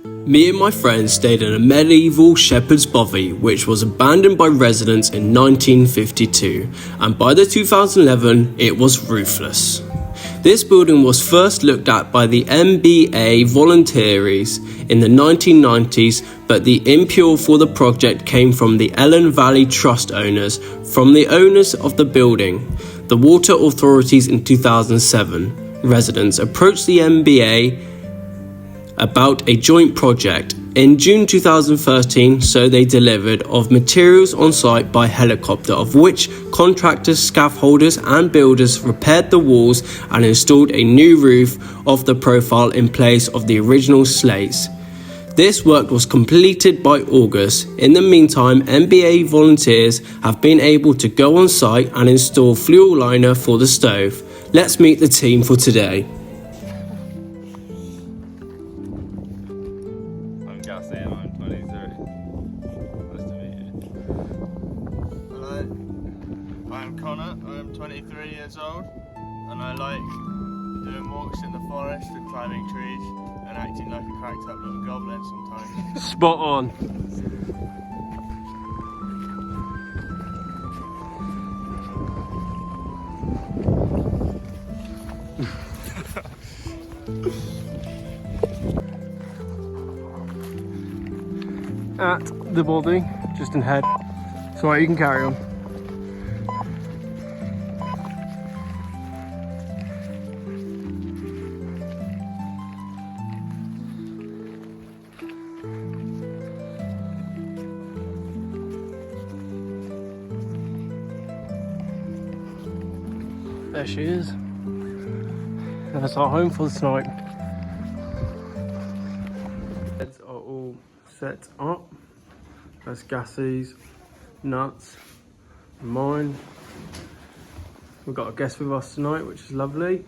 Me and my friends stayed in a medieval shepherd's bothy which was abandoned by residents in 1952, and by the 2011 it was roofless. This building was first looked at by the MBA volunteers in the 1990s, but the impulse for the project came from the Ellen Valley Trust owners, from the owners of the building, the water authorities in 2007. Residents approached the MBA about a joint project in June 2013, so they delivered of materials on site by helicopter, of which contractors, scaffolders and builders repaired the walls and installed a new roof of the profile in place of the original slates. This work was completed by August. In the meantime, MBA volunteers have been able to go on site and install fuel liner for the stove. Let's meet the team for today. I'm 23. Nice to meet you. Hello, I'm Connor. I'm 23 years old, and I like doing walks in the forest and climbing trees and acting like a cracked up little goblin sometimes. Spot on. At the Bothy, just in head. So you can carry on. There she is. That's our home for this night. Beds are all set up. That's Gassie's, Nuts, and mine. We've got a guest with us tonight, which is lovely.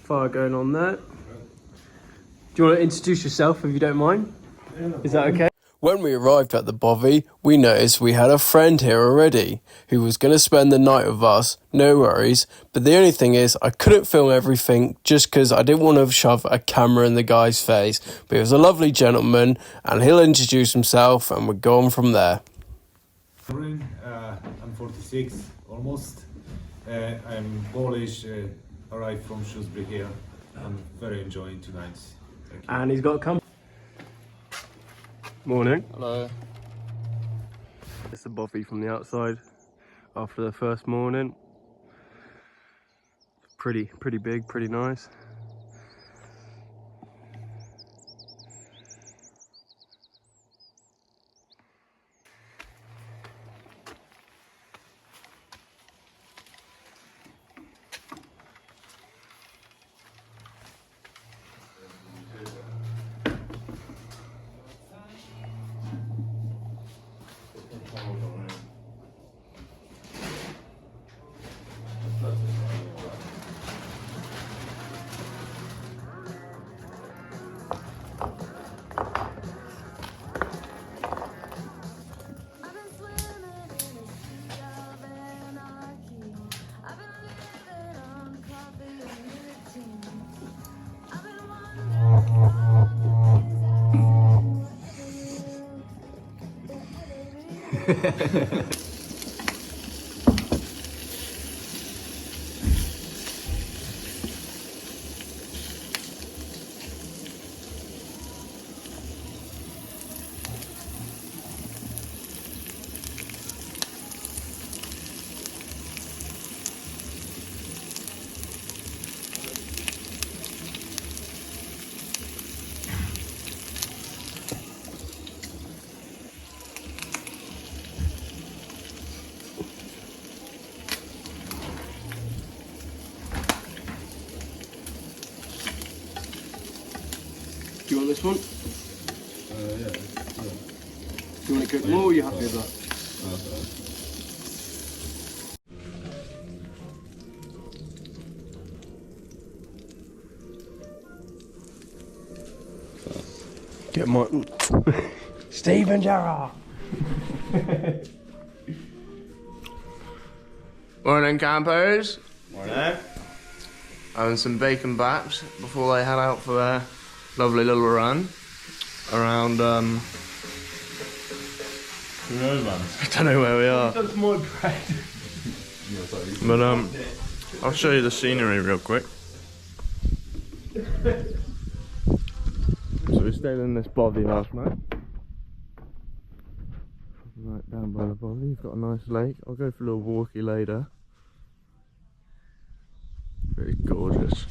Fire going on there. Do you want to introduce yourself if you don't mind? Is that okay? When we arrived at the Bothy, we noticed we had a friend here already who was going to spend the night with us. No worries, but the only thing is I couldn't film everything just because I didn't want to shove a camera in the guy's face. But he was a lovely gentleman and he'll introduce himself and we'll go on from there. I'm 46 almost. I'm Polish, arrived from Shrewsbury here. I'm very enjoying tonight. Thank you. And he's got a come. Morning. Hello. It's the Bothy from the outside after the first morning. Pretty big, pretty nice. Do you want this one? Yeah. Do you want to cook more or are you happy with that? Get my Stephen Gerrard. Morning, campers. Morning. Having some bacon baps before they head out for their lovely little run. around, Who knows, man? I don't know where we are. That's my bread. But I'll show you the scenery real quick. So we stayed in this bothy last night. Right down by the bothy, you've got a nice lake. I'll go for a little walkie later. Very gorgeous.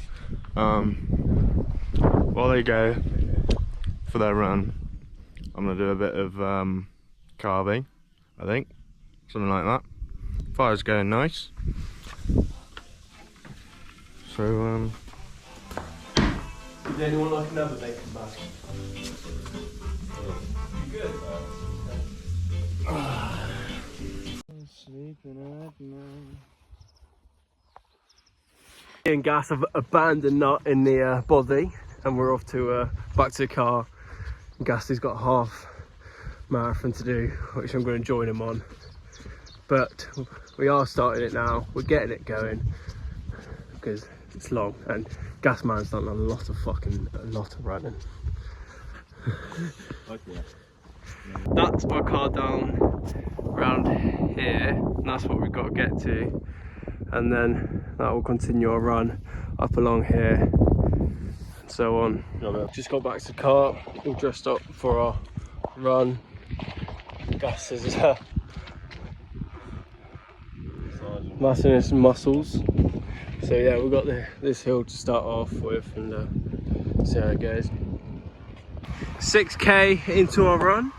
While they go for their run, I'm gonna do a bit of carving, I think. Something like that. Fire's going nice. So Does anyone like another bacon bag? You good? sleeping at night. Me and Gas have abandoned Nut in the bothy, and we're off to back to the car. Gas has got a half marathon to do, which I'm going to join him on. But we are starting it now. We're getting it going because it's long, and Gas Man's done a lot of running. Okay. That's our car down around here, and that's what we've got to get to, and then that will continue our run up along here and so on. Just got back to the car, all dressed up for our run. Gas is massing his muscles. So yeah, we've got this hill to start off with, and see how it goes. 6k into our run.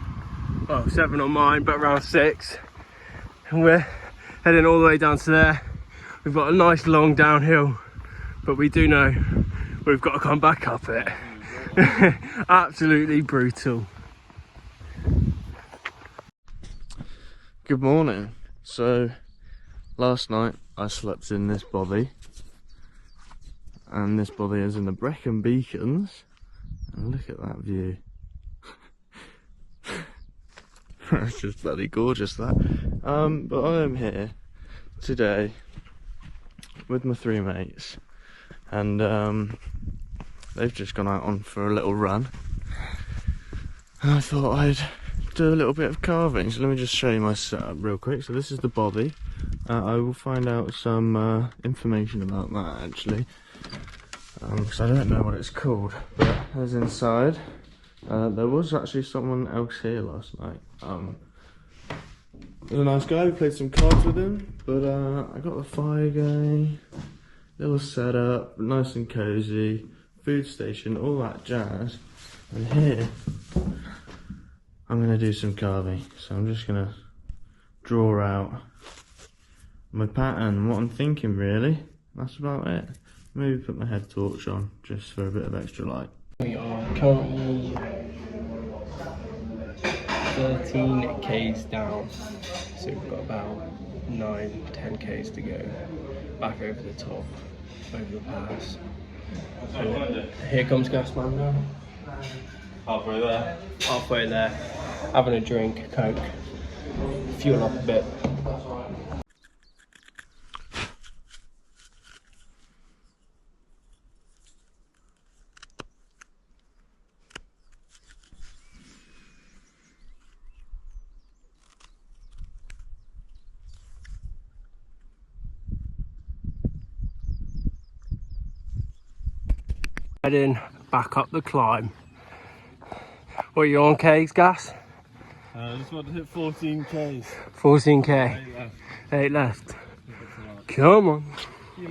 Well, 7 on mine, but around 6. And we're heading all the way down to there. We've got a nice long downhill, but we do know we've got to come back up it. Absolutely brutal. Good morning. So last night I slept in this bothy, and this bothy is in the Brecon beacons, and look at that view. It's just bloody gorgeous, that. But I am here today with my 3 mates, and they've just gone out on for a little run, and I thought I'd do a little bit of carving. So let me just show you my setup real quick. So this is the bothy. I will find out some information about that actually, because I don't know what it's called. But as inside, there was actually someone else here last night. There's a nice guy, we played some cards with him, but I got the fire going, little setup, nice and cozy, food station, all that jazz. And here, I'm going to do some carving. So I'm just going to draw out my pattern, what I'm thinking really. That's about it. Maybe put my head torch on, just for a bit of extra light. We are currently 13 k's down, so we've got about 9-10 k's to go back over the top, over the pass. So here comes Gasman now. Halfway there. Halfway there, having a drink, Coke, fuel up a bit. Heading back up the climb. What are you on, K's, Gas? I just want to hit 14 k's. 14k. 8 left. Come on.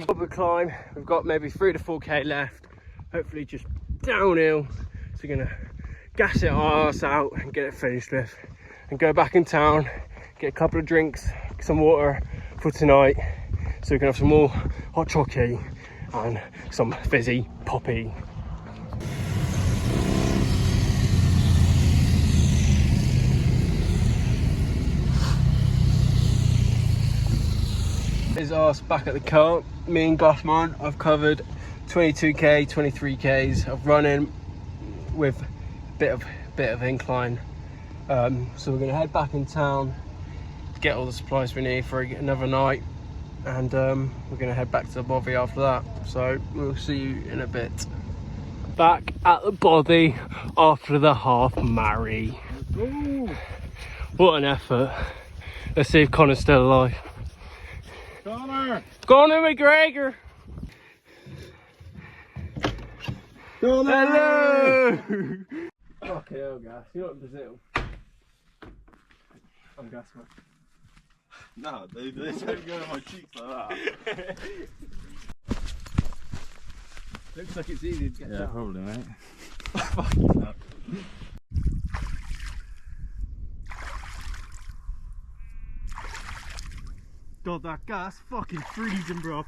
Up the climb. We've got maybe 3 to 4k left. Hopefully just downhill. So we're gonna gas it our arse out and get it finished with, and go back in town, get a couple of drinks, some water for tonight, so we can have some more hot chocolate and some fizzy poppy. Is us back at the car. Me and Gasman, I've covered 22k, 23k's of running with a bit of incline. So we're gonna head back in town, get all the supplies we need for another night, and we're gonna head back to the bothy after that. So we'll see you in a bit. Back at the Bothy after the half marry. What an effort. Let's see if Connor's still alive. Connor! Conor McGregor! Connor! Hello! Fucking hell, gas. You're not in Brazil. I'm gas, man. No, they don't go in my cheeks like that. Looks like it's easy to get down. Probably, mate. Fucking hell. God, that gas fucking freezing, bro.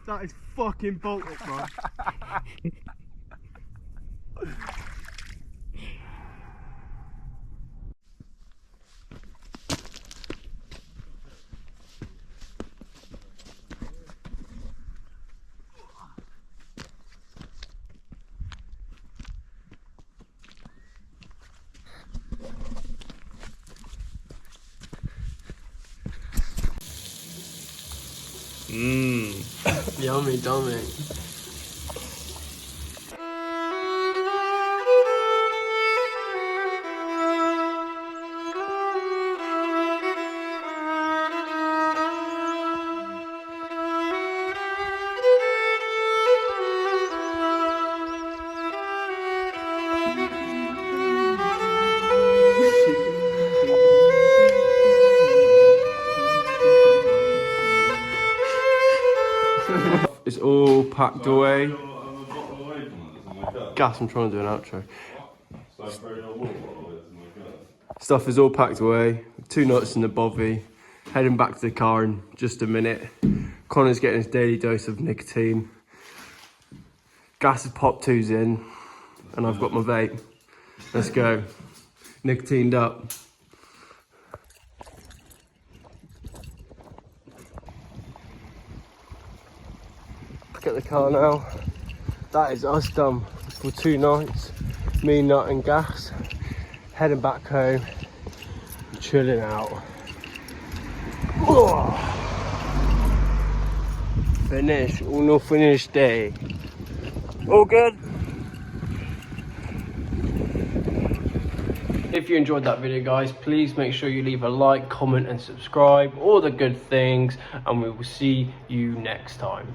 That is fucking Baltic, bro. Yummy dummy. It's all packed away. Gas, I'm trying to do an outro. Stuff is all packed away. 2 nights in the Bothy. Heading back to the car in just a minute. Connor's getting his daily dose of nicotine. Gas has popped 2s in. And I've got my vape. Let's go. Nicotined up. Look at the car now. That is us done for 2 nights. Me, Nut and Gas. Heading back home. Chilling out. Oh. Finish. Uno finish day. All good. If you enjoyed that video, guys, please make sure you leave a like, comment and subscribe. All the good things. And we will see you next time.